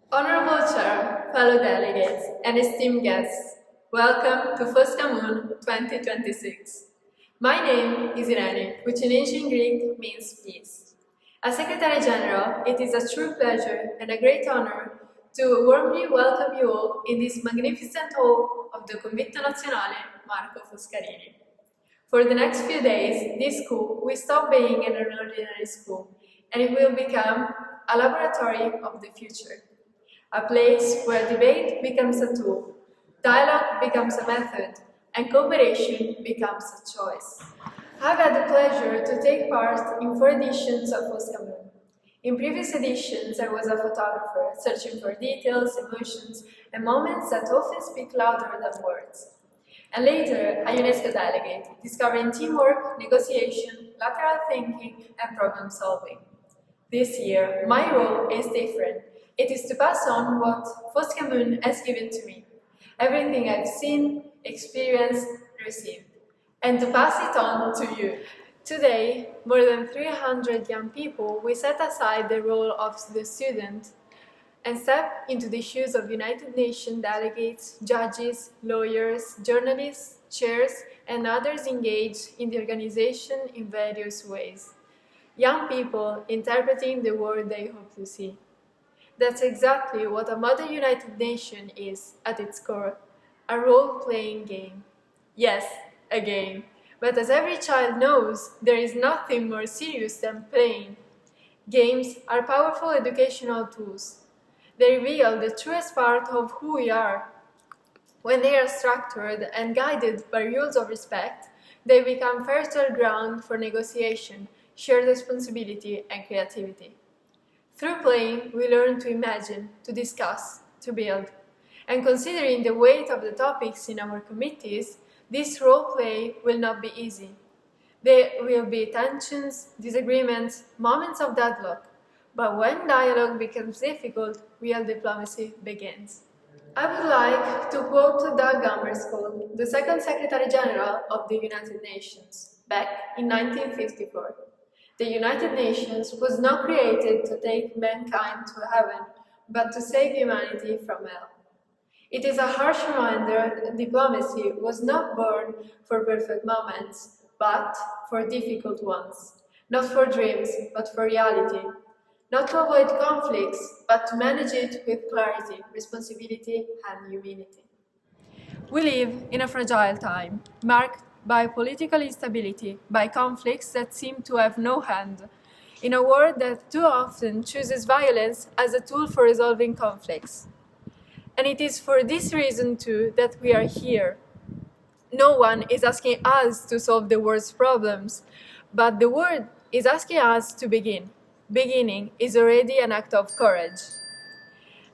Honorable Chair, fellow delegates, and esteemed guests, welcome to FOSCAMUN 2026. My name is Irene, which in ancient Greek means peace. As Secretary General, it is a true pleasure and a great honor to warmly welcome you all in this magnificent hall of the Convitto Nazionale Marco Foscarini. For the next few days, this school will stop being an ordinary school, and it will become a laboratory of the future. A place where debate becomes a tool, dialogue becomes a method, and cooperation becomes a choice. I've had the pleasure to take part in 4 editions of FOSCAMUN. In previous editions, I was a photographer, searching for details, emotions, and moments that often speak louder than words. And later, a UNESCO delegate, discovering teamwork, negotiation, lateral thinking, and problem solving. This year, my role is different. It is to pass on what FOSCAMUN has given to me, everything I've seen, experienced, received, and to pass it on to you. Today, more than 300 young people will set aside the role of the student and step into the shoes of United Nations delegates, judges, lawyers, journalists, chairs, and others engaged in the organization in various ways. Young people interpreting the world they hope to see. That's exactly what a modern United Nation is, at its core, a role-playing game. Yes, a game. But as every child knows, there is nothing more serious than playing. Games are powerful educational tools. They reveal the truest part of who we are. When they are structured and guided by rules of respect, they become fertile ground for negotiation, shared responsibility, and creativity. Through playing, we learn to imagine, to discuss, to build. And considering the weight of the topics in our committees, this role play will not be easy. There will be tensions, disagreements, moments of deadlock. But when dialogue becomes difficult, real diplomacy begins. I would like to quote Doug Humberstone, the second Secretary General of the United Nations, back in 1954. The United Nations was not created to take mankind to heaven, but to save humanity from hell. It is a harsh reminder that diplomacy was not born for perfect moments, but for difficult ones. Not for dreams, but for reality. Not to avoid conflicts, but to manage it with clarity, responsibility, and humility. We live in a fragile time, marked by political instability, by conflicts that seem to have no end, in a world that too often chooses violence as a tool for resolving conflicts. And it is for this reason, too, that we are here. No one is asking us to solve the world's problems, but the world is asking us to begin. Beginning is already an act of courage.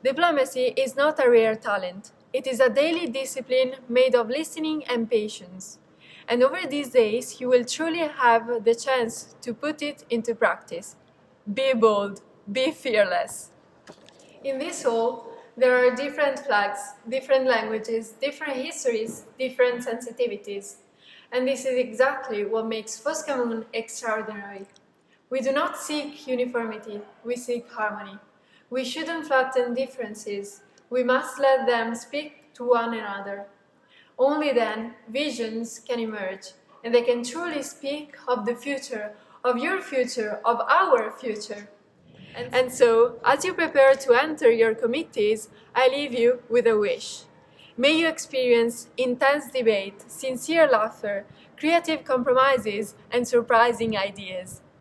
Diplomacy is not a rare talent. It is a daily discipline made of listening and patience. And over these days, you will truly have the chance to put it into practice. Be bold, be fearless. In this hall, there are different flags, different languages, different histories, different sensitivities. And this is exactly what makes FOSCAMUN extraordinary. We do not seek uniformity, we seek harmony. We shouldn't flatten differences, we must let them speak to one another. Only then, visions can emerge, and they can truly speak of the future, of your future, of our future. And so, as you prepare to enter your committees, I leave you with a wish. May you experience intense debate, sincere laughter, creative compromises, and surprising ideas.